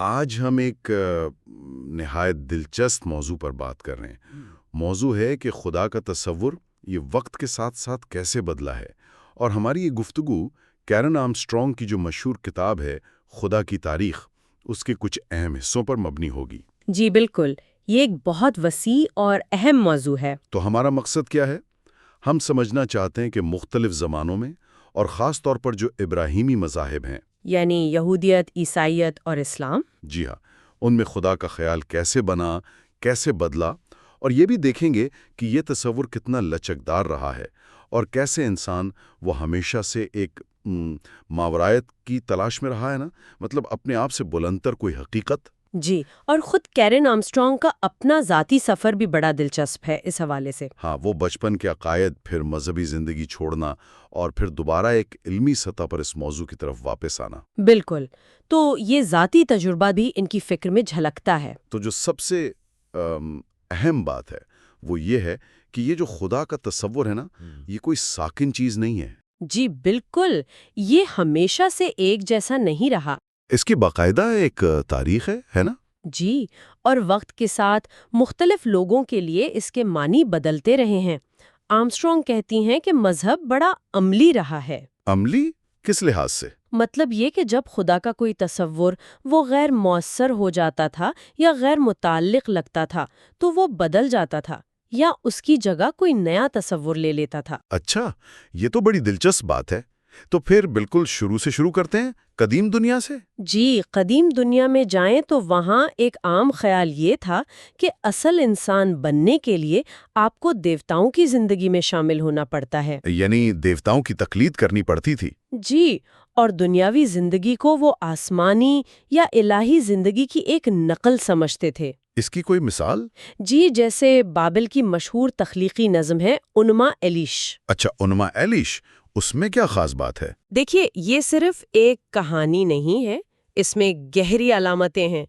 آج ہم ایک نہایت دلچسپ موضوع پر بات کر رہے ہیں۔ موضوع ہے کہ خدا کا تصور یہ وقت کے ساتھ ساتھ کیسے بدلا ہے، اور ہماری یہ گفتگو کیرن آرمسٹرانگ کی جو مشہور کتاب ہے خدا کی تاریخ، اس کے کچھ اہم حصوں پر مبنی ہوگی۔ جی بالکل، یہ ایک بہت وسیع اور اہم موضوع ہے۔ تو ہمارا مقصد کیا ہے؟ ہم سمجھنا چاہتے ہیں کہ مختلف زمانوں میں، اور خاص طور پر جو ابراہیمی مذاہب ہیں، یعنی یہودیت، عیسائیت اور اسلام، جی ہاں، ان میں خدا کا خیال کیسے بنا، کیسے بدلا، اور یہ بھی دیکھیں گے کہ یہ تصور کتنا لچکدار رہا ہے، اور کیسے انسان وہ ہمیشہ سے ایک ماورایت کی تلاش میں رہا ہے نا، مطلب اپنے آپ سے بلندتر کوئی حقیقت۔ جی، اور خود کیرن آرمسٹرانگ کا اپنا ذاتی سفر بھی بڑا دلچسپ ہے اس حوالے سے۔ ہاں، وہ بچپن کے عقائد، پھر مذہبی زندگی چھوڑنا، اور پھر دوبارہ ایک علمی سطح پر اس موضوع کی طرف واپس آنا۔ بالکل، تو یہ ذاتی تجربہ بھی ان کی فکر میں جھلکتا ہے۔ تو جو سب سے اہم بات ہے وہ یہ ہے کہ یہ جو خدا کا تصور ہے نا، یہ کوئی ساکن چیز نہیں ہے۔ جی بالکل، یہ ہمیشہ سے ایک جیسا نہیں رہا۔ اس کی باقاعدہ ایک تاریخ ہے نا؟ جی، اور وقت کے ساتھ مختلف لوگوں کے لیے اس کے معنی بدلتے رہے ہیں۔ آرمسٹرانگ کہتی ہیں کہ مذہب بڑا عملی رہا ہے۔ عملی کس لحاظ سے؟ مطلب یہ کہ جب خدا کا کوئی تصور وہ غیر مؤثر ہو جاتا تھا یا غیر متعلق لگتا تھا تو وہ بدل جاتا تھا یا اس کی جگہ کوئی نیا تصور لے لیتا تھا۔ اچھا، یہ تو بڑی دلچسپ بات ہے۔ تو پھر بالکل شروع سے شروع کرتے ہیں، قدیم دنیا سے۔ جی، قدیم دنیا میں جائیں تو وہاں ایک عام خیال یہ تھا کہ اصل انسان بننے کے لیے آپ کو دیوتاؤں کی زندگی میں شامل ہونا پڑتا ہے۔ یعنی دیوتاؤں کی تقلید کرنی پڑتی تھی۔ جی، اور دنیاوی زندگی کو وہ آسمانی یا الہی زندگی کی ایک نقل سمجھتے تھے۔ اس کی کوئی مثال؟ جی، جیسے بابل کی مشہور تخلیقی نظم ہے انما ایلیش۔ اچھا، انما ایلیش، اس میں کیا خاص بات ہے؟ دیکھیے، یہ صرف ایک کہانی نہیں ہے، اس میں گہری علامتیں ہیں۔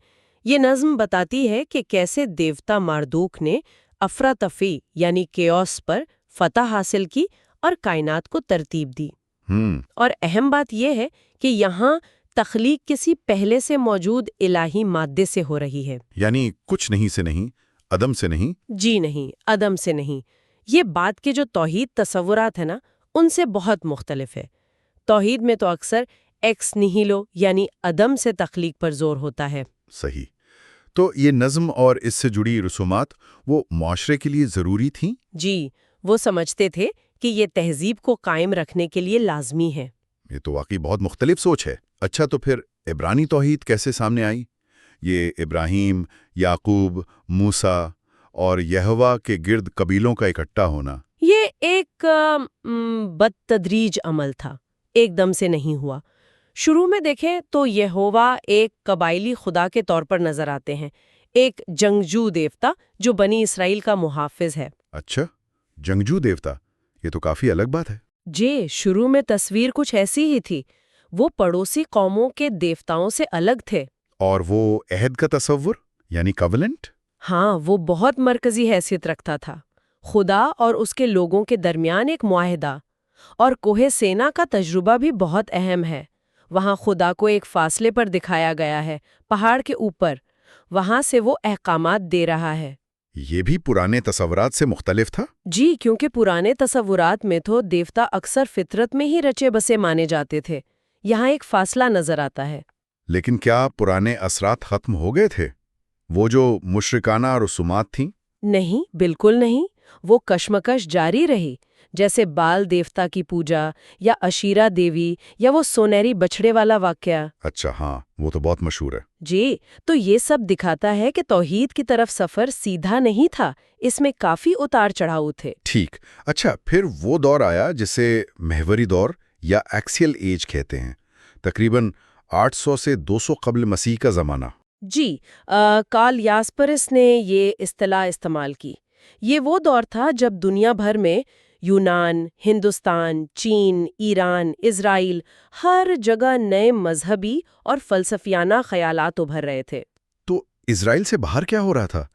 یہ نظم بتاتی ہے کہ کیسے دیوتا ماردوک نے افراتفری یعنی کیوس پر فتح حاصل کی اور کائنات کو ترتیب دی۔ اور اہم بات یہ ہے کہ یہاں تخلیق کسی پہلے سے موجود الہی مادے سے ہو رہی ہے۔ یعنی کچھ نہیں سے نہیں، عدم سے نہیں؟ جی نہیں، عدم سے نہیں۔ یہ بات کے جو توحید تصورات ہیں نا، ان سے بہت مختلف ہے۔ توحید میں تو اکثر ایکس نیہیلو یعنی عدم سے تخلیق پر زور ہوتا ہے۔ صحیح۔ تو یہ نظم اور اس سے جڑی رسومات وہ معاشرے کے لیے ضروری تھیں؟ جی، وہ سمجھتے تھے کہ یہ تہذیب کو قائم رکھنے کے لیے لازمی ہے۔ یہ تو واقعی بہت مختلف سوچ ہے۔ اچھا، تو پھر عبرانی توحید کیسے سامنے آئی؟ یہ ابراہیم، یعقوب، موسیٰ اور یہوہ کے گرد قبیلوں کا اکٹھا ہونا، یہ ایک بدتدریج عمل تھا، ایک دم سے نہیں ہوا۔ شروع میں دیکھیں تو یہوہ ایک قبائلی خدا کے طور پر نظر آتے ہیں، ایک جنگجو دیوتا جو بنی اسرائیل کا محافظ ہے۔ اچھا، جنگجو دیوتا، یہ تو کافی الگ بات ہے۔ جی، شروع میں تصویر کچھ ایسی ہی تھی، وہ پڑوسی قوموں کے دیوتاؤں سے الگ تھے۔ اور وہ عہد کا تصور یعنی کووننٹ؟ ہاں، وہ بہت مرکزی حیثیت رکھتا تھا، خدا اور اس کے لوگوں کے درمیان ایک معاہدہ۔ اور کوہ سینا کا تجربہ بھی بہت اہم ہے۔ وہاں خدا کو ایک فاصلے پر دکھایا گیا ہے، پہاڑ کے اوپر، وہاں سے وہ احکامات دے رہا ہے۔ یہ بھی پرانے تصورات سے مختلف تھا؟ جی، کیونکہ پرانے تصورات میں تو دیوتا اکثر فطرت میں ہی رچے بسے مانے جاتے تھے، یہاں ایک فاصلہ نظر آتا ہے۔ لیکن کیا پرانے اثرات ختم ہو گئے تھے، وہ جو مشرکانہ رسومات تھیں؟ نہیں، بالکل نہیں، وہ کشمکش جاری رہی، جیسے بال دیوتا کی پوجا یا اشیرا دیوی یا وہ سونیری بچھڑے والا واقعہ۔ اچھا، ہاں، وہ تو بہت مشہور ہے۔ جی، تو یہ سب دکھاتا ہے کہ توحید کی طرف سفر سیدھا نہیں تھا، اس میں کافی اتار چڑھاؤ تھے۔ ٹھیک، اچھا، پھر وہ دور آیا جسے محوری دور یا ایکسیل ایج کہتے ہیں، تقریباً 800 سے 200 قبل مسیح کا زمانہ۔ جی، کارل یاسپرس نے یہ اصطلاح استعمال کی۔ یہ وہ دور تھا جب دنیا بھر میں یونان، ہندوستان، چین، ایران، اسرائیل، ہر جگہ نئے مذہبی اور فلسفیانہ خیالات ابھر رہے تھے۔ تو اسرائیل سے باہر کیا ہو رہا تھا؟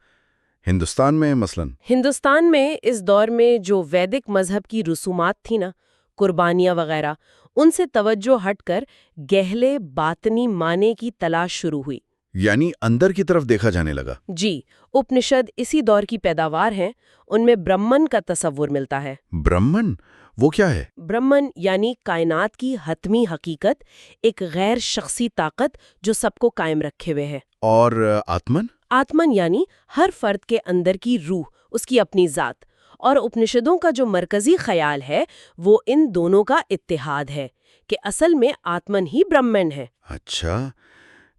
ہندوستان میں مثلاً؟ ہندوستان میں اس دور میں جو ویدک مذہب کی رسومات تھی نا، قربانیاں وغیرہ، ان سے توجہ ہٹ کر گہلے باطنی معنی کی تلاش شروع ہوئی۔ یعنی اندر کی طرف دیکھا جانے لگا۔ جی، اپنشد اسی دور کی پیداوار ہیں، ان میں برہمن کا تصور ملتا ہے۔ برہمن وہ کیا ہے؟ برہمن یعنی کائنات کی حتمی حقیقت، ایک غیر شخصی طاقت جو سب کو قائم رکھے ہوئے ہے۔ اور آتمن؟ آتمن یعنی ہر فرد کے اندر کی روح، اس کی اپنی ذات۔ اور اپنشدوں کا جو مرکزی خیال ہے وہ ان دونوں کا اتحاد ہے کہ اصل میں آتمن ہی برہمن ہے۔ اچھا،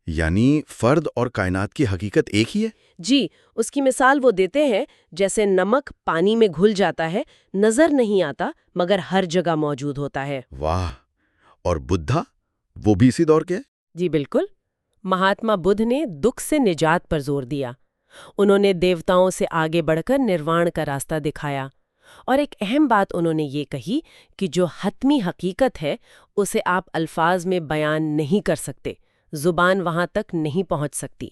یعنی فرد اور کائنات کی حقیقت ایک ہی ہے؟ جی، اس کی مثال وہ دیتے ہیں جیسے نمک پانی میں گھل جاتا ہے، نظر نہیں آتا مگر ہر جگہ موجود ہوتا ہے۔ واہ! اور بدھا وہ بھی اسی دور کے ہیں؟ جی بالکل، مہاتما بدھ نے دکھ سے نجات پر زور دیا۔ انہوں نے دیوتاؤں سے آگے بڑھ کر نروان کا راستہ دکھایا، اور ایک اہم بات انہوں نے یہ کہی کہ جو حتمی حقیقت ہے اسے آپ الفاظ میں بیان نہیں کر سکتے، زبان وہاں تک نہیں پہنچ سکتی۔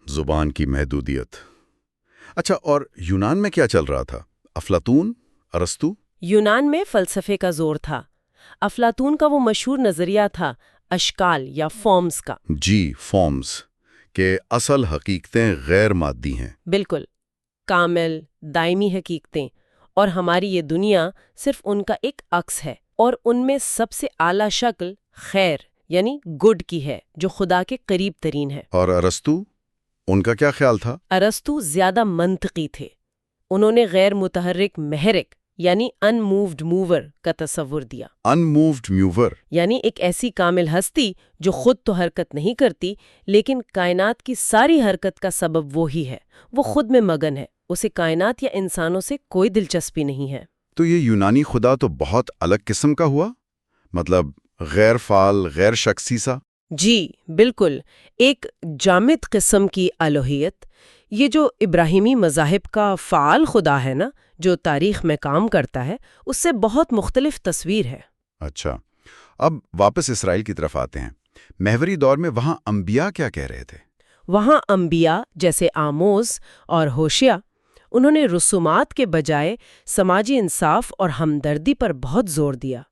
زبان کی محدودیت۔ اچھا، اور یونان میں کیا چل رہا تھا؟ افلاطون، ارسطو؟ یونان میں فلسفے کا زور تھا۔ افلاطون کا وہ مشہور نظریہ تھا اشکال یا فارمز کا۔ جی، فارمز، کہ اصل حقیقتیں غیر مادی ہیں۔ بالکل، کامل، دائمی حقیقتیں، اور ہماری یہ دنیا صرف ان کا ایک عکس ہے، اور ان میں سب سے اعلیٰ شکل خیر یعنی گڈ کی ہے جو خدا کے قریب ترین ہے۔ اور ارسطو، ان کا کیا خیال تھا؟ ارسطو زیادہ منطقی تھے۔ انہوں نے غیر متحرک محرک یعنی ان مووڈ موور کا تصور دیا۔ ان مووڈ موور یعنی ایک ایسی کامل ہستی جو خود تو حرکت نہیں کرتی لیکن کائنات کی ساری حرکت کا سبب وہی ہے، وہ خود میں مگن ہے، اسے کائنات یا انسانوں سے کوئی دلچسپی نہیں ہے۔ تو یہ یونانی خدا تو بہت الگ قسم کا ہوا، مطلب غیر فعال، غیر شخصی سا۔ جی بالکل، ایک جامد قسم کی الوہیت۔ یہ جو ابراہیمی مذاہب کا فعال خدا ہے نا، جو تاریخ میں کام کرتا ہے، اس سے بہت مختلف تصویر ہے۔ اچھا، اب واپس اسرائیل کی طرف آتے ہیں۔ محوری دور میں وہاں انبیاء کیا کہہ رہے تھے؟ وہاں انبیاء جیسے آموز اور ہوشیہ، انہوں نے رسومات کے بجائے سماجی انصاف اور ہمدردی پر بہت زور دیا۔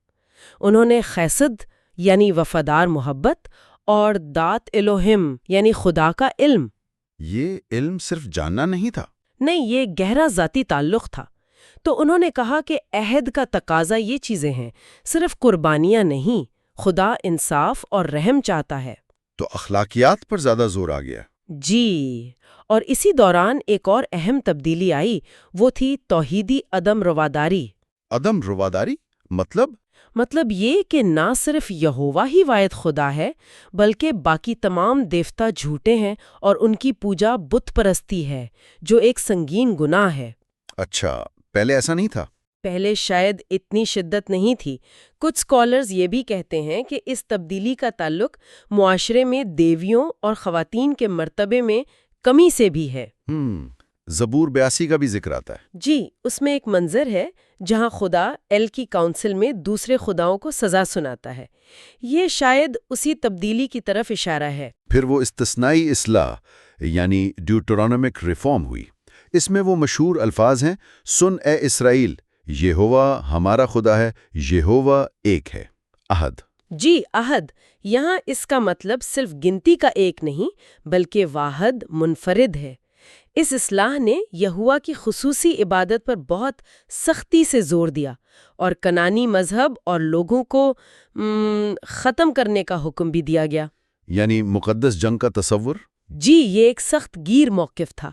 انہوں نے خیسد یعنی وفادار محبت اور دات الوہم یعنی خدا کا علم۔ یہ علم صرف جاننا نہیں تھا؟ نہیں، یہ گہرا ذاتی تعلق تھا۔ تو انہوں نے کہا کہ عہد کا تقاضا یہ چیزیں ہیں، صرف قربانیاں نہیں، خدا انصاف اور رحم چاہتا ہے۔ تو اخلاقیات پر زیادہ زور آ گیا۔ جی، اور اسی دوران ایک اور اہم تبدیلی آئی، وہ تھی توحیدی عدم رواداری۔ عدم رواداری مطلب یہ کہ نہ صرف یہوہ ہی واحد خدا ہے بلکہ باقی تمام دیوتا جھوٹے ہیں اور ان کی پوجا بت پرستی ہے، جو ایک سنگین گناہ ہے۔ اچھا، پہلے ایسا نہیں تھا؟ پہلے شاید اتنی شدت نہیں تھی۔ کچھ اسکالرز یہ بھی کہتے ہیں کہ اس تبدیلی کا تعلق معاشرے میں دیویوں اور خواتین کے مرتبے میں کمی سے بھی ہے۔ زبور 82 کا بھی ذکر آتا ہے۔ جی، اس میں ایک منظر ہے جہاں خدا ایل کی کونسل میں دوسرے خداؤں کو سزا سناتا ہے۔ یہ شاید اسی تبدیلی کی طرف اشارہ ہے۔ پھر وہ استثنائی اصلاح یعنی ڈیوٹرونومک ریفارم ہوئی۔ اس میں وہ مشہور الفاظ ہیں، سن اے اسرائیل، یہوہ ہمارا خدا ہے، یہوہ ایک ہے، عہد۔ جی، عہد یہاں اس کا مطلب صرف گنتی کا ایک نہیں بلکہ واحد منفرد ہے۔ اس اصلاح نے یہوہ کی خصوصی عبادت پر بہت سختی سے زور دیا اور کنانی مذہب اور لوگوں کو ختم کرنے کا حکم بھی دیا گیا۔ یعنی مقدس جنگ کا تصور؟ جی، یہ ایک سخت گیر موقف تھا۔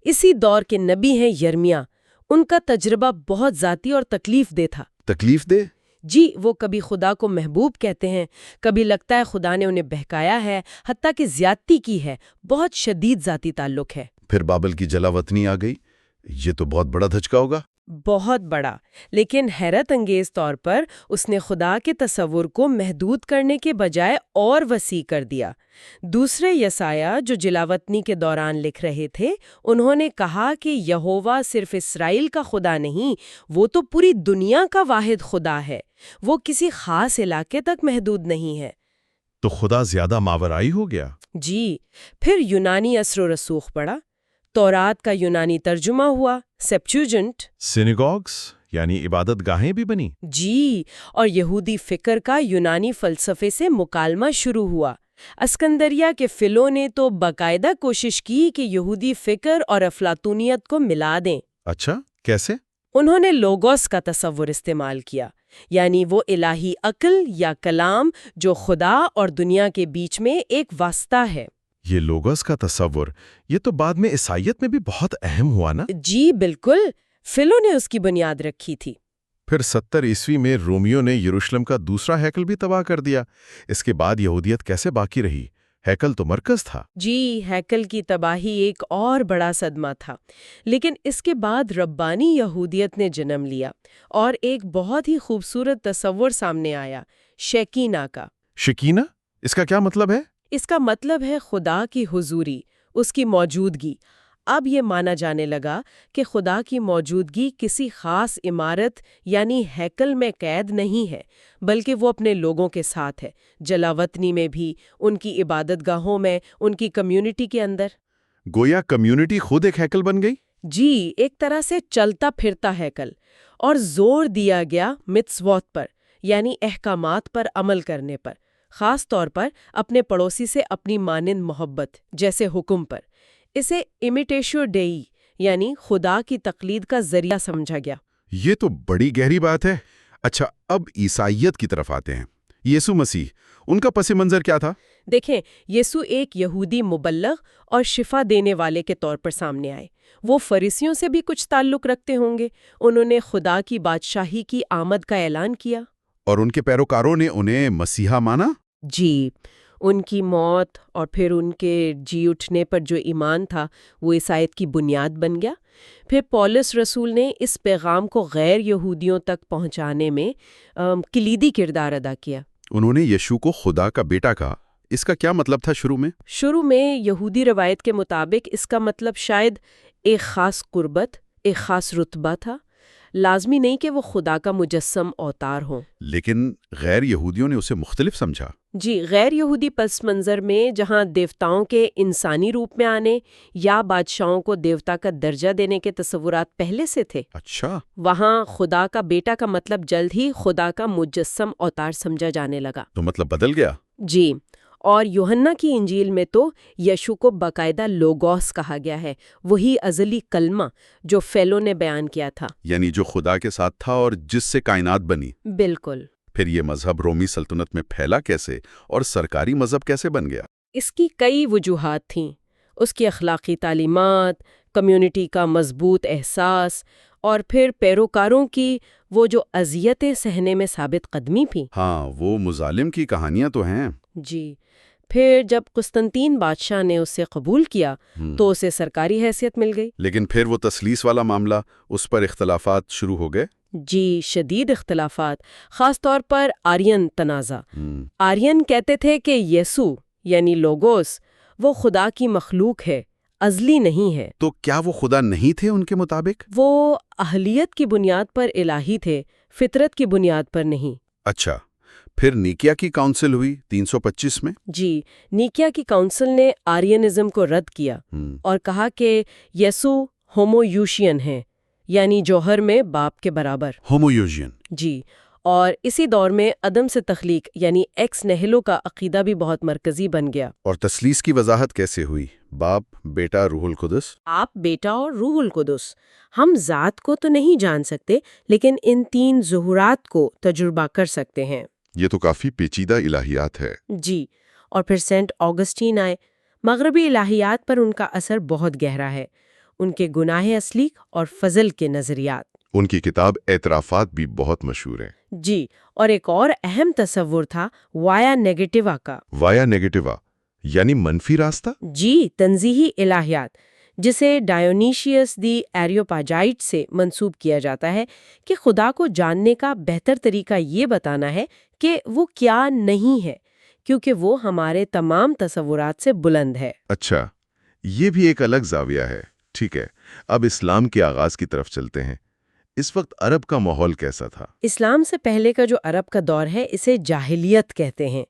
اسی دور کے نبی ہیں یرمیاہ، ان کا تجربہ بہت ذاتی اور تکلیف دہ تھا۔ تکلیف دہ؟ جی، وہ کبھی خدا کو محبوب کہتے ہیں، کبھی لگتا ہے خدا نے انہیں بہکایا ہے، حتیٰ کہ زیادتی کی ہے۔ بہت شدید ذاتی تعلق ہے۔ پھر بابل کی جلاوطنی آ گئی، یہ تو بہت بڑا دھچکا ہوگا۔ بہت بڑا، لیکن حیرت انگیز طور پر اس نے خدا کے تصور کو محدود کرنے کے بجائے اور وسیع کر دیا۔ دوسرے یسایہ جو جلاوطنی کے دوران لکھ رہے تھے، انہوں نے کہا کہ یہوہ صرف اسرائیل کا خدا نہیں، وہ تو پوری دنیا کا واحد خدا ہے، وہ کسی خاص علاقے تک محدود نہیں ہے۔ تو خدا زیادہ ماورائی ہو گیا۔ جی، پھر یونانی اثر و رسوخ پڑا، تورات کا یونانی ترجمہ ہوا، سیپچوجنٹ۔ سینیگوگز یعنی عبادت گاہیں بھی بنی۔ جی، اور یہودی فکر کا یونانی فلسفے سے مکالمہ شروع ہوا۔ اسکندریہ کے فلوں نے تو باقاعدہ کوشش کی کہ یہودی فکر اور افلاطونیت کو ملا دیں۔ اچھا، کیسے؟ انہوں نے لوگوس کا تصور استعمال کیا، یعنی وہ الہی عقل یا کلام جو خدا اور دنیا کے بیچ میں ایک واسطہ ہے۔ یہ لوگوس کا تصور، یہ تو بعد میں عیسائیت میں بھی بہت اہم ہوا نا؟ جی بالکل، فلوں نے اس کی بنیاد رکھی تھی۔ پھر 70 عیسوی میں رومیوں نے یروشلم کا دوسرا ہیکل بھی تباہ کر دیا۔ اس کے بعد یہودیت کیسے باقی رہی؟ ہیکل تو مرکز تھا۔ جی، ہیکل کی تباہی ایک اور بڑا صدمہ تھا، لیکن اس کے بعد ربانی یہودیت نے جنم لیا اور ایک بہت ہی خوبصورت تصور سامنے آیا، شیکینہ کا۔ شکینہ؟ اس کا کیا مطلب ہے؟ اس کا مطلب ہے خدا کی حضوری، اس کی موجودگی۔ اب یہ مانا جانے لگا کہ خدا کی موجودگی کسی خاص عمارت یعنی ہیکل میں قید نہیں ہے، بلکہ وہ اپنے لوگوں کے ساتھ ہے، جلاوطنی میں بھی، ان کی عبادت گاہوں میں، ان کی کمیونٹی کے اندر۔ گویا کمیونٹی خود ایک ہیکل بن گئی؟ جی، ایک طرح سے چلتا پھرتا ہیکل۔ اور زور دیا گیا متسوات پر، یعنی احکامات پر عمل کرنے پر، خاص طور پر اپنے پڑوسی سے اپنی مانند محبت جیسے حکم پر۔ اسے امیٹیشو ڈیئی یعنی خدا کی تقلید کا ذریعہ سمجھا گیا۔ یہ تو بڑی گہری بات ہے۔ اچھا، اب عیسائیت کی طرف آتے ہیں۔ یسوع مسیح، ان کا پس منظر کیا تھا؟ دیکھیں، یسوع ایک یہودی مبلغ اور شفا دینے والے کے طور پر سامنے آئے۔ وہ فریسیوں سے بھی کچھ تعلق رکھتے ہوں گے۔ انہوں نے خدا کی بادشاہی کی آمد کا اعلان کیا۔ اور ان کے پیروکاروں نے انہیں مسیحا مانا؟ جی، ان کی موت اور پھر ان کے جی اٹھنے پر جو ایمان تھا وہ عیسائیت کی بنیاد بن گیا۔ پھر پولس رسول نے اس پیغام کو غیر یہودیوں تک پہنچانے میں کلیدی کردار ادا کیا۔ انہوں نے یشوع کو خدا کا بیٹا کہا۔ اس کا کیا مطلب تھا شروع میں؟ شروع میں یہودی روایت کے مطابق اس کا مطلب شاید ایک خاص قربت، ایک خاص رتبہ تھا۔ لازمی نہیں کہ وہ خدا کا مجسم اوتار ہوں۔ لیکن غیر یہودیوں نے اسے مختلف سمجھا۔ جی، غیر یہودی پس منظر میں جہاں دیوتاؤں کے انسانی روپ میں آنے یا بادشاہوں کو دیوتا کا درجہ دینے کے تصورات پہلے سے تھے، اچھا، وہاں خدا کا بیٹا کا مطلب جلد ہی خدا کا مجسم اوتار سمجھا جانے لگا۔ تو مطلب بدل گیا۔ جی، اور یوحنا کی انجیل میں تو یشوع کو باقاعدہ لوگوس کہا گیا ہے، وہی ازلی کلمہ جو فیلو نے بیان کیا تھا۔ یعنی جو خدا کے ساتھ تھا اور جس سے کائنات بنی۔ بالکل۔ پھر یہ مذہب رومی سلطنت میں پھیلا کیسے اور سرکاری مذہب کیسے بن گیا؟ اس کی کئی وجوہات تھیں۔ اس کی اخلاقی تعلیمات، کمیونٹی کا مضبوط احساس، اور پھر پیروکاروں کی وہ جو اذیتیں سہنے میں ثابت قدمی تھی۔ ہاں، وہ مظالم کی کہانیاں تو ہیں۔ جی، پھر جب قسطنطین بادشاہ نے اسے قبول کیا تو اسے سرکاری حیثیت مل گئی۔ لیکن پھر وہ تثلیث والا معاملہ، اس پر اختلافات شروع ہو گئے۔ جی، شدید اختلافات، خاص طور پر آرین تنازع۔ آرین کہتے تھے کہ یسوع یعنی لوگوس وہ خدا کی مخلوق ہے، ازلی نہیں ہے۔ تو کیا وہ خدا نہیں تھے ان کے مطابق؟ وہ اہلیت کی بنیاد پر الہی تھے، فطرت کی بنیاد پر نہیں۔ اچھا، پھر نیکیا کی کاؤنسل ہوئی 325 میں۔ جی، نیکیا کی کاؤنسل نے آرینزم کو رد کیا اور کہا کہ یسوع ہومویوشین ہے، یعنی جوہر میں باپ کے برابر۔ ہومویوژین۔ جی، اور اسی دور میں عدم سے تخلیق یعنی ایکس نہلو کا عقیدہ بھی بہت مرکزی بن گیا۔ اور تثلیث کی وضاحت کیسے ہوئی؟ باپ، بیٹا، روح القدس۔ آپ، بیٹا اور روح القدس، ہم ذات کو تو نہیں جان سکتے لیکن ان تین ظہورات کو تجربہ کر سکتے ہیں۔ یہ تو کافی پیچیدہ الہیات ہے۔ جی، اور پھر سینٹ آگسٹین آئے۔ مغربی الہیات پر ان کا اثر بہت گہرا ہے، ان کے گناہ اصلی اور فضل کے نظریات۔ ان کی کتاب اعترافات بھی بہت مشہور ہے۔ جی، اور ایک اور اہم تصور تھا وایا نیگیٹیوا کا۔ وایا نیگیٹیوا یعنی منفی راستہ؟ جی، تنزیہی الہیات، جسے ڈائونیشیس دی ایریوپاجائٹ سے منسوب کیا جاتا ہے کہ خدا کو جاننے کا بہتر طریقہ یہ بتانا ہے کہ وہ کیا نہیں ہے، کیونکہ وہ ہمارے تمام تصورات سے بلند ہے۔ اچھا، یہ بھی ایک الگ زاویہ ہے۔ ٹھیک ہے، اب اسلام کے آغاز کی طرف چلتے ہیں۔ اس وقت عرب کا ماحول کیسا تھا؟ اسلام سے پہلے کا جو عرب کا دور ہے اسے جاہلیت کہتے ہیں۔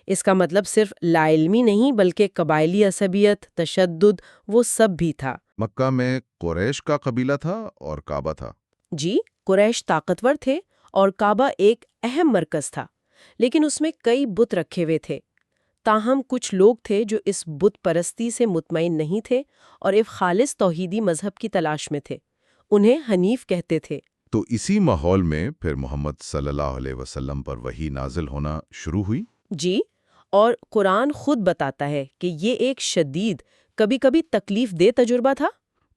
اس کا مطلب صرف لا علمی نہیں بلکہ قبائلی عصبیت، تشدد، وہ سب بھی تھا۔ مکہ میں قریش کا قبیلہ تھا اور کعبہ تھا۔ جی، قریش طاقتور تھے اور کعبہ ایک اہم مرکز تھا، لیکن اس میں کئی بت رکھے ہوئے تھے۔ تاہم کچھ لوگ تھے جو اس بت پرستی سے مطمئن نہیں تھے اور ایک خالص توحیدی مذہب کی تلاش میں تھے۔ انہیں حنیف کہتے تھے۔ تو اسی ماحول میں پھر محمد صلی اللہ علیہ وسلم پر وحی نازل ہونا شروع ہوئی؟ جی، اور قرآن خود بتاتا ہے کہ یہ ایک شدید، کبھی کبھی تکلیف دہ تجربہ تھا۔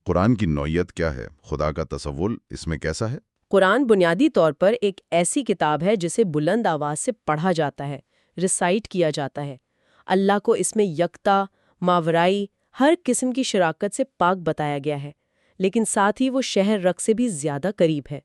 قرآن کی نوعیت کیا ہے؟ خدا کا تصور اس میں کیسا ہے؟ قرآن بنیادی طور پر ایک ایسی کتاب ہے جسے بلند آواز سے پڑھا جاتا ہے، ریسائٹ کیا جاتا ہے۔ اللہ کو اس میں یکتا، ماورائی، ہر قسم کی شراکت سے پاک بتایا گیا ہے، لیکن ساتھ ہی وہ شہر رگ سے بھی زیادہ قریب ہے۔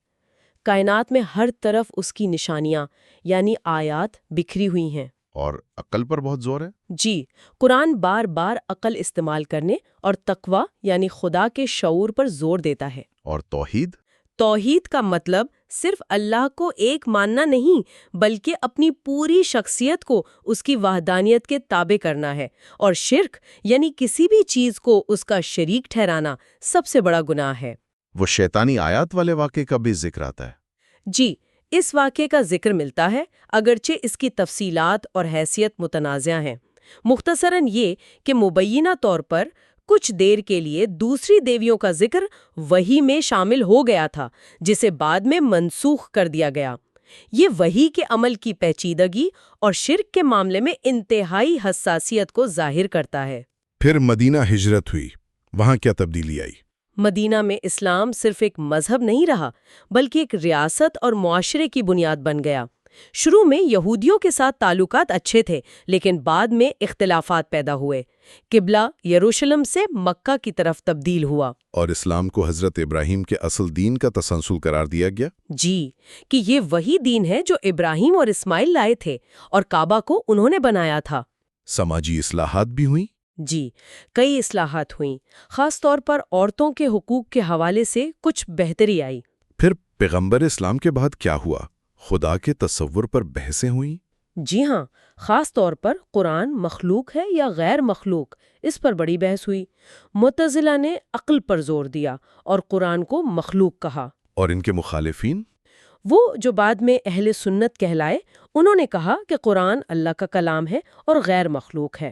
کائنات میں ہر طرف اس کی نشانیاں یعنی آیات بکھری ہوئی ہیں۔ اور عقل پر بہت زور ہے؟ جی، قرآن بار بار عقل استعمال کرنے اور تقویٰ یعنی خدا کے شعور پر زور دیتا ہے۔ اور توحید؟ توحید کا مطلب صرف اللہ کو ایک ماننا نہیں، بلکہ اپنی پوری شخصیت کو اس کی وحدانیت کے تابع کرنا ہے، اور شرک یعنی کسی بھی چیز کو اس کا شریک ٹھہرانا سب سے بڑا گناہ ہے۔ وہ شیطانی آیات والے واقعے کا بھی ذکر آتا ہے؟ جی، اس واقعے کا ذکر ملتا ہے، اگرچہ اس کی تفصیلات اور حیثیت متنازع ہیں۔ مختصراً یہ کہ مبینہ طور پر کچھ دیر کے لیے دوسری دیویوں کا ذکر وحی میں شامل ہو گیا تھا، جسے بعد میں منسوخ کر دیا گیا۔ یہ وحی کے عمل کی پیچیدگی اور شرک کے معاملے میں انتہائی حساسیت کو ظاہر کرتا ہے۔ پھر مدینہ ہجرت ہوئی، وہاں کیا تبدیلی آئی؟ مدینہ میں اسلام صرف ایک مذہب نہیں رہا، بلکہ ایک ریاست اور معاشرے کی بنیاد بن گیا۔ شروع میں یہودیوں کے ساتھ تعلقات اچھے تھے، لیکن بعد میں اختلافات پیدا ہوئے۔ قبلہ یروشلم سے مکہ کی طرف تبدیل ہوا۔ اور اسلام کو حضرت ابراہیم کے اصل دین کا تسلسل قرار دیا گیا؟ جی، کہ یہ وہی دین ہے جو ابراہیم اور اسماعیل لائے تھے، اور کعبہ کو انہوں نے بنایا تھا۔ سماجی اصلاحات بھی ہوئیں؟ جی، کئی اصلاحات ہوئیں، خاص طور پر عورتوں کے حقوق کے حوالے سے کچھ بہتری آئی۔ پھر پیغمبر اسلام کے بعد کیا ہوا؟ خدا کے تصور پر بحثیں ہوئیں؟ جی ہاں، خاص طور پر قرآن مخلوق ہے یا غیر مخلوق، اس پر بڑی بحث ہوئی۔ معتزلہ نے عقل پر زور دیا اور قرآن کو مخلوق کہا۔ اور ان کے مخالفین؟ وہ جو بعد میں اہل سنت کہلائے، انہوں نے کہا کہ قرآن اللہ کا کلام ہے اور غیر مخلوق ہے۔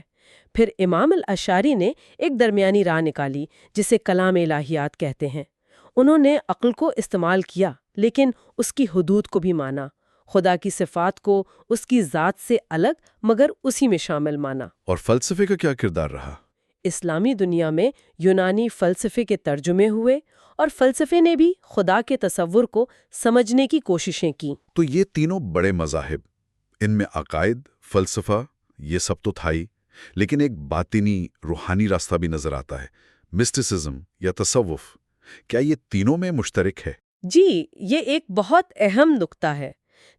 پھر امام الاشعری نے ایک درمیانی راہ نکالی جسے کلام الہیات کہتے ہیں۔ انہوں نے عقل کو استعمال کیا، لیکن اس کی حدود کو بھی مانا، خدا کی صفات کو اس کی ذات سے الگ مگر اسی میں شامل مانا۔ اور فلسفے کا کیا کردار رہا؟ اسلامی دنیا میں یونانی فلسفے کے ترجمے ہوئے، اور فلسفے نے بھی خدا کے تصور کو سمجھنے کی کوششیں کی۔ تو یہ تینوں بڑے مذاہب، ان میں عقائد، فلسفہ، یہ سب تو تھا ہی، لیکن ایک باطنی روحانی راستہ بھی نظر آتا ہے، مسٹسزم یا تصوف۔ کیا یہ تینوں میں مشترک ہے؟ جی، یہ ایک بہت اہم نقطہ ہے۔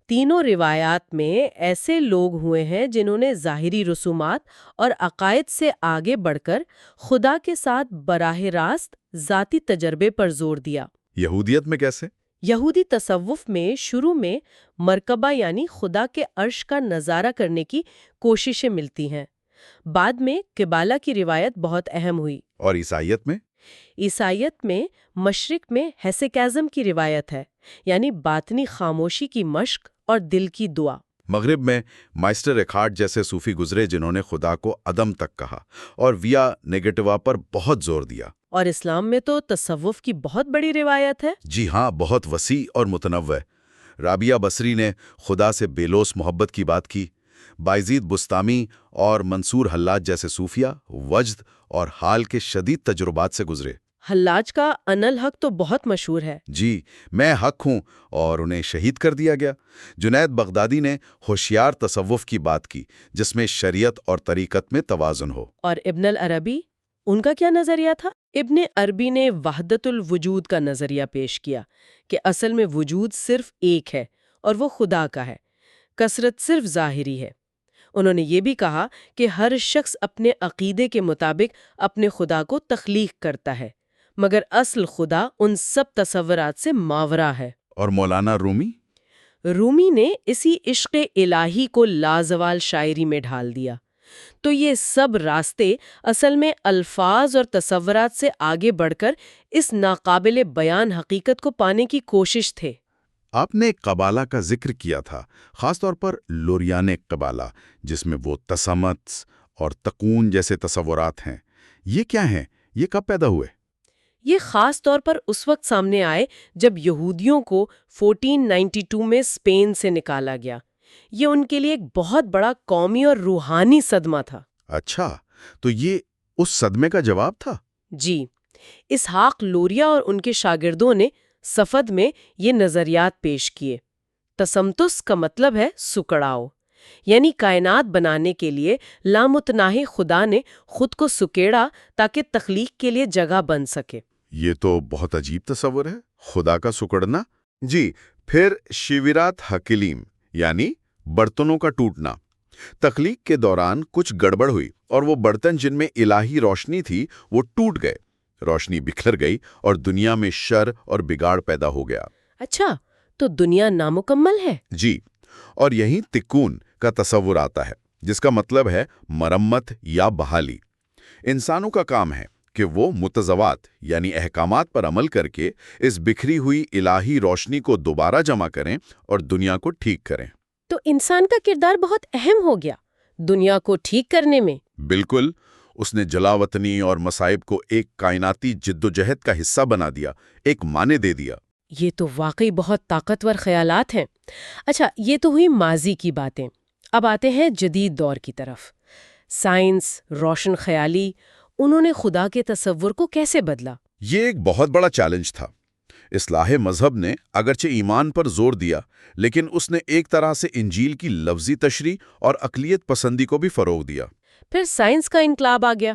تینوں روایات میں ایسے لوگ ہوئے ہیں جنہوں نے ظاہری رسومات اور عقائد سے آگے بڑھ کر خدا کے ساتھ براہ راست ذاتی تجربے پر زور دیا۔ یہودیت میں کیسے؟ یہودی تصوف میں شروع میں مرکبہ یعنی خدا کے عرش کا نظارہ کرنے کی کوششیں ملتی ہیں۔ بعد میں قبالہ کی روایت بہت اہم ہوئی۔ اور عیسائیت میں؟ عیسائیت میں مشرق میں ہیسیکازم کی روایت ہے، یعنی باطنی خاموشی کی مشق اور دل کی دعا۔ مغرب میں مائسٹر ایکھارٹ جیسے صوفی گزرے جنہوں نے خدا کو عدم تک کہا اور ویا نیگیٹوا پر بہت زور دیا۔ اور اسلام میں تو تصوف کی بہت بڑی روایت ہے۔ جی ہاں، بہت وسیع اور متنوع۔ رابعہ بصری نے خدا سے بے لوث محبت کی بات کی۔ بائزید بستامی اور منصور حلاج جیسے صوفیہ وجد اور حال کے شدید تجربات سے گزرے۔ حلاج کا ان الحق تو بہت مشہور ہے۔ جی، میں حق ہوں، اور انہیں شہید کر دیا گیا۔ جنید بغدادی نے ہوشیار تصوف کی بات کی جس میں شریعت اور طریقت میں توازن ہو۔ اور ابن العربی، ان کا کیا نظریہ تھا؟ ابن عربی نے وحدت الوجود کا نظریہ پیش کیا کہ اصل میں وجود صرف ایک ہے اور وہ خدا کا ہے، کثرت صرف ظاہری ہے۔ انہوں نے یہ بھی کہا کہ ہر شخص اپنے عقیدے کے مطابق اپنے خدا کو تخلیق کرتا ہے، مگر اصل خدا ان سب تصورات سے ماورا ہے۔ اور مولانا رومی نے اسی عشق الہی کو لازوال شاعری میں ڈھال دیا۔ تو یہ سب راستے اصل میں الفاظ اور تصورات سے آگے بڑھ کر اس ناقابل بیان حقیقت کو پانے کی کوشش تھے۔ آپ نے قبالہ کا ذکر کیا تھا، خاص طور پر لوریان قبالہ، جس میں وہ تسمت اور تکون جیسے تصورات ہیں۔ یہ کیا ہیں؟ یہ کب پیدا ہوئے؟ یہ خاص طور پر اس وقت سامنے آئے جب یہودیوں کو 1492 میں اسپین سے نکالا گیا۔ یہ ان کے لیے ایک بہت بڑا قومی اور روحانی صدمہ تھا۔ اچھا، تو یہ اس صدمے کا جواب تھا؟ جی، اسحاق لوریا اور ان کے شاگردوں نے صفد میں یہ نظریات پیش کیے۔ تسمتس کا مطلب ہے سکڑاؤ، یعنی کائنات بنانے کے لیے لامتناہی خدا نے خود کو سکیڑا تاکہ تخلیق کے لیے جگہ بن سکے۔ یہ تو بہت عجیب تصور ہے، خدا کا سکڑنا۔ جی، پھر شیورات حکلیم یعنی برتنوں کا ٹوٹنا۔ تخلیق کے دوران کچھ گڑبڑ ہوئی اور وہ برتن جن میں الہی روشنی تھی وہ ٹوٹ گئے، روشنی بکھر گئی اور دنیا میں شر اور بگاڑ پیدا ہو گیا۔ اچھا، تو دنیا نامکمل ہے؟ جی، اور یہیں تکون کا تصور آتا ہے، جس کا مطلب ہے مرمت یا بحالی۔ انسانوں کا کام ہے کہ وہ متضوات یعنی احکامات پر عمل کر کے اس بکھری ہوئی الہی روشنی کو دوبارہ جمع کریں اور دنیا کو ٹھیک کریں۔ تو انسان کا کردار بہت اہم ہو گیا دنیا کو ٹھیک کرنے میں۔ بالکل، اس نے جلاوطنی اور مصائب کو ایک کائناتی جدوجہد کا حصہ بنا دیا، ایک معنی دے دیا۔ یہ تو واقعی بہت طاقتور خیالات ہیں۔ اچھا، یہ تو ہوئی ماضی کی باتیں۔ اب آتے ہیں جدید دور کی طرف۔ سائنس، روشن خیالی، انہوں نے خدا کے تصور کو کیسے بدلا؟ یہ ایک بہت بڑا چیلنج تھا۔ اصلاح مذہب نے اگرچہ ایمان پر زور دیا، لیکن اس نے ایک طرح سے انجیل کی لفظی تشریح اور اقلیت پسندی کو بھی فروغ دیا۔ پھر سائنس کا انقلاب آ گیا،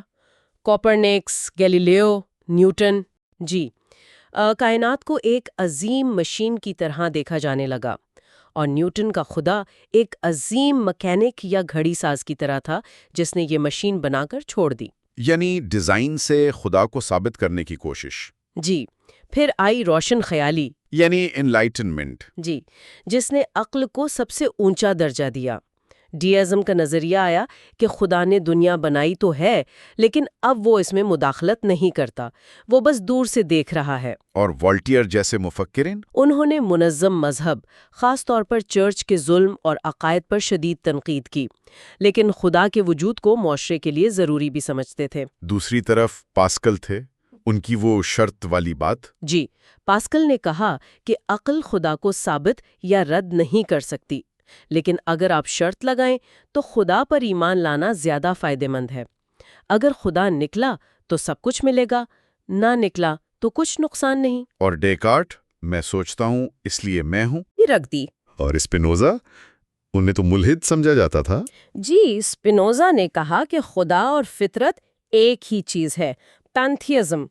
کوپرنیکس، گیلیلیو، نیوٹن۔ جی، کائنات کو ایک عظیم مشین کی طرح دیکھا جانے لگا، اور نیوٹن کا خدا ایک عظیم مکینک یا گھڑی ساز کی طرح تھا جس نے یہ مشین بنا کر چھوڑ دی۔ یعنی ڈیزائن سے خدا کو ثابت کرنے کی کوشش۔ جی، پھر آئی روشن خیالی، یعنی انلائٹنمنٹ۔ جی، جس نے عقل کو سب سے اونچا درجہ دیا۔ ڈیازم کا نظریہ آیا کہ خدا نے دنیا بنائی تو ہے، لیکن اب وہ اس میں مداخلت نہیں کرتا، وہ بس دور سے دیکھ رہا ہے۔ اور والٹیئر جیسے مفکرین، انہوں نے منظم مذہب، خاص طور پر چرچ کے ظلم اور عقائد پر شدید تنقید کی، لیکن خدا کے وجود کو معاشرے کے لیے ضروری بھی سمجھتے تھے۔ دوسری طرف پاسکل تھے، ان کی وہ شرط والی بات۔ جی، پاسکل نے کہا کہ عقل خدا کو ثابت یا رد نہیں کر سکتی، لیکن اگر آپ شرط لگائیں تو خدا پر ایمان لانا زیادہ فائدہ مند ہے۔ اگر خدا نکلا تو سب کچھ ملے گا، نہ نکلا تو کچھ نقصان نہیں۔ اور ڈیکارٹ، میں سوچتا ہوں اس لیے میں ہوں، یہ رکھ دی۔ اور اسپینوزا، انہیں تو ملحد سمجھا جاتا تھا۔ جی، اسپینوزا نے کہا کہ خدا اور فطرت ایک ہی چیز ہے، پینتھیزم،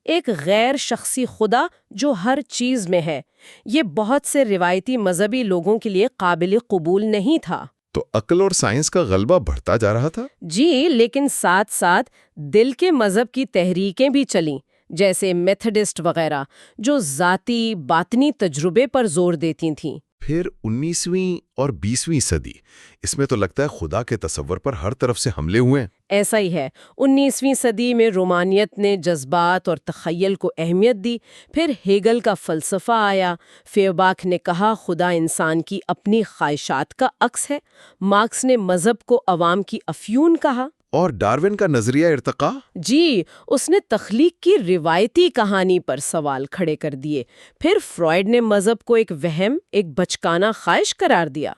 ایک غیر شخصی خدا جو ہر چیز میں ہے۔ یہ بہت سے روایتی مذہبی لوگوں کے لیے قابل قبول نہیں تھا۔ تو عقل اور سائنس کا غلبہ بڑھتا جا رہا تھا۔ جی، لیکن ساتھ ساتھ دل کے مذہب کی تحریکیں بھی چلیں، جیسے میتھڈسٹ وغیرہ، جو ذاتی باطنی تجربے پر زور دیتی تھیں۔ پھر 19ویں اور 20ویں صدی، اس میں تو لگتا ہے خدا کے تصور پر ہر طرف سے حملے ہوئے ہیں۔ ایسا ہی ہے، 19ویں صدی میں رومانیت نے جذبات اور تخیل کو اہمیت دی۔ پھر ہیگل کا فلسفہ آیا، فیوباک نے کہا خدا انسان کی اپنی خواہشات کا عکس ہے، مارکس نے مذہب کو عوام کی افیون کہا، اور ڈارون کا نظریہ ارتقاء، جی، اس نے تخلیق کی روایتی کہانی پر سوال کھڑے کر دیے۔ پھر فرائیڈ نے مذہب کو ایک وہم، ایک بچکانہ خواہش قرار دیا۔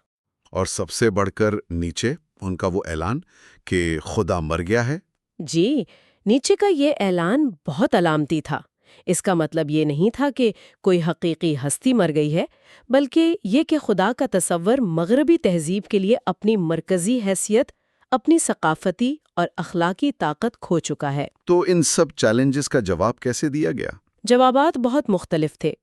اور سب سے بڑھ کر نیچے، ان کا وہ اعلان کہ خدا مر گیا ہے۔ جی، نیچے کا یہ اعلان بہت علامتی تھا۔ اس کا مطلب یہ نہیں تھا کہ کوئی حقیقی ہستی مر گئی ہے، بلکہ یہ کہ خدا کا تصور مغربی تہذیب کے لیے اپنی مرکزی حیثیت، اپنی ثقافتی اور اخلاقی طاقت کھو چکا ہے۔ تو ان سب چیلنجز کا جواب کیسے دیا گیا؟ جوابات بہت مختلف تھے۔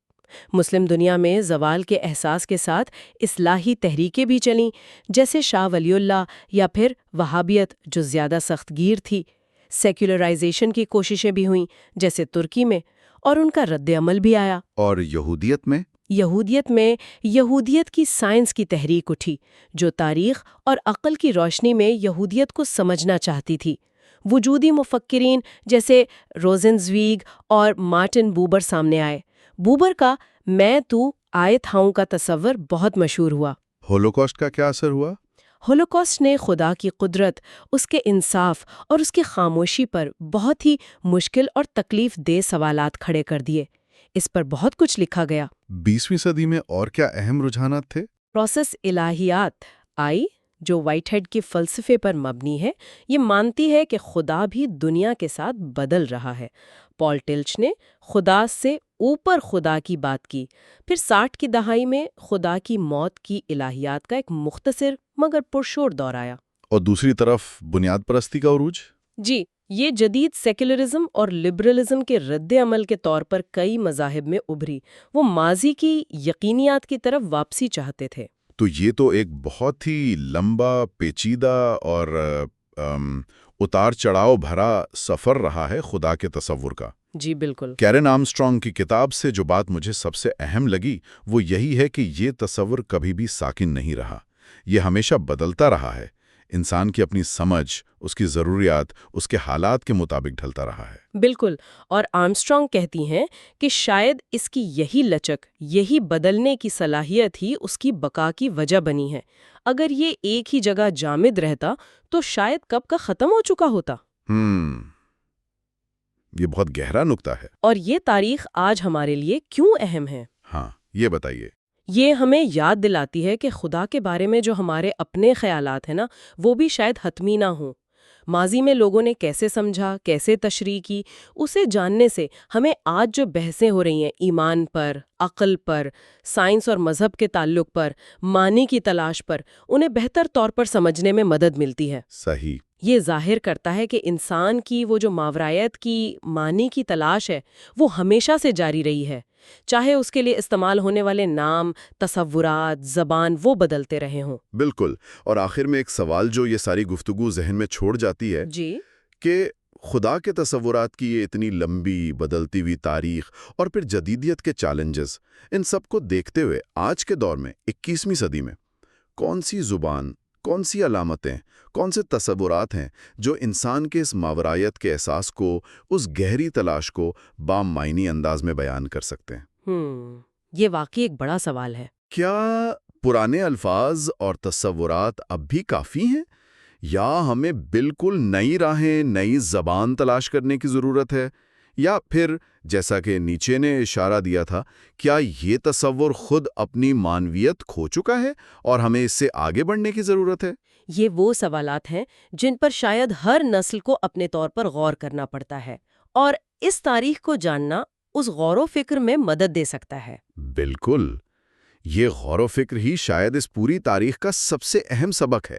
مسلم دنیا میں زوال کے احساس کے ساتھ اصلاحی تحریکیں بھی چلیں، جیسے شاہ ولی اللہ، یا پھر وہابیت جو زیادہ سخت گیر تھی۔ سیکولرائزیشن کی کوششیں بھی ہوئیں، جیسے ترکی میں، اور ان کا رد عمل بھی آیا۔ اور یہودیت میں یہودیت کی سائنس کی تحریک اٹھی، جو تاریخ اور عقل کی روشنی میں یہودیت کو سمجھنا چاہتی تھی۔ وجودی مفکرین جیسے روزنزویگ اور مارٹن بوبر سامنے آئے۔ بوبر کا میں تو آئے تھاؤں کا تصور بہت مشہور ہوا۔ ہولوکاسٹ کا کیا اثر ہوا؟ ہولوکاسٹ نے خدا کی قدرت، اس کے انصاف اور اس کی خاموشی پر بہت ہی مشکل اور تکلیف دہ سوالات کھڑے کر دیے۔ اس پر بہت کچھ لکھا گیا۔ 20ویں صدی میں اور کیا اہم رجحانات تھے؟ پروسیس الہیات آئی، جو وائٹ ہیڈ کے فلسفے پر مبنی ہے۔ یہ مانتی ہے کہ خدا بھی دنیا کے ساتھ بدل رہا ہے۔ پال ٹلچ نے خدا سے اوپر خدا کی بات کی۔ پھر 60 کی دہائی میں خدا کی موت کی الہیات کا ایک مختصر مگر پرشور دور آیا۔ اور دوسری طرف بنیاد پرستی کا عروج؟ جی، یہ جدید سیکولرزم اور لبرلزم کے رد عمل کے طور پر کئی مذاہب میں ابھری۔ وہ ماضی کی یقینیات کی طرف واپسی چاہتے تھے۔ تو یہ تو ایک بہت ہی لمبا، پیچیدہ اور اتار چڑھاؤ بھرا سفر رہا ہے خدا کے تصور کا۔ جی بالکل۔ کیرن آرمسٹرانگ کی کتاب سے جو بات مجھے سب سے اہم لگی وہ یہی ہے کہ یہ تصور کبھی بھی ساکن نہیں رہا، یہ ہمیشہ بدلتا رہا ہے۔ انسان کی اپنی سمجھ، اس کی ضروریات، اس کے حالات کے مطابق ڈھلتا رہا ہے۔ بالکل، اور آرمسٹرانگ کہتی ہیں کہ شاید اس کی یہی لچک، یہی بدلنے کی صلاحیت ہی اس کی بقا کی وجہ بنی ہے۔ اگر یہ ایک ہی جگہ جامد رہتا تو شاید کب کا ختم ہو چکا ہوتا۔ یہ بہت گہرا نکتہ ہے۔ اور یہ تاریخ آج ہمارے لیے کیوں اہم ہے؟ ہاں، یہ بتائیے۔ یہ ہمیں یاد دلاتی ہے کہ خدا کے بارے میں جو ہمارے اپنے خیالات ہیں نا، وہ بھی شاید حتمی نہ ہوں۔ ماضی میں لوگوں نے کیسے سمجھا، کیسے تشریح کی، اسے جاننے سے ہمیں آج جو بحثیں ہو رہی ہیں ایمان پر، عقل پر، سائنس اور مذہب کے تعلق پر، معنی کی تلاش پر، انہیں بہتر طور پر سمجھنے میں مدد ملتی ہے۔ صحیح۔ یہ ظاہر کرتا ہے کہ انسان کی وہ جو ماورائیت کی معنی کی تلاش ہے وہ ہمیشہ سے جاری رہی ہے، چاہے اس کے لیے استعمال ہونے والے نام، تصورات، زبان وہ بدلتے رہے ہوں۔ بالکل، اور آخر میں ایک سوال جو یہ ساری گفتگو ذہن میں چھوڑ جاتی ہے جی، کہ خدا کے تصورات کی یہ اتنی لمبی بدلتی ہوئی تاریخ اور پھر جدیدیت کے چیلنجز، ان سب کو دیکھتے ہوئے آج کے دور میں 21ویں صدی میں کون سی زبان، کون سی علامتیں، کون سے تصورات ہیں جو انسان کے اس ماورائیت کے احساس کو، اس گہری تلاش کو بامعنی انداز میں بیان کر سکتے ہیں؟ یہ واقعی ایک بڑا سوال ہے۔ کیا پرانے الفاظ اور تصورات اب بھی کافی ہیں، یا ہمیں بالکل نئی راہیں، نئی زبان تلاش کرنے کی ضرورت ہے؟ یا پھر جیسا کہ نیچے نے اشارہ دیا تھا، کیا یہ تصور خود اپنی معنویت کھو چکا ہے اور ہمیں اس سے آگے بڑھنے کی ضرورت ہے؟ یہ وہ سوالات ہیں جن پر شاید ہر نسل کو اپنے طور پر غور کرنا پڑتا ہے، اور اس تاریخ کو جاننا اس غور و فکر میں مدد دے سکتا ہے۔ بالکل، یہ غور و فکر ہی شاید اس پوری تاریخ کا سب سے اہم سبق ہے۔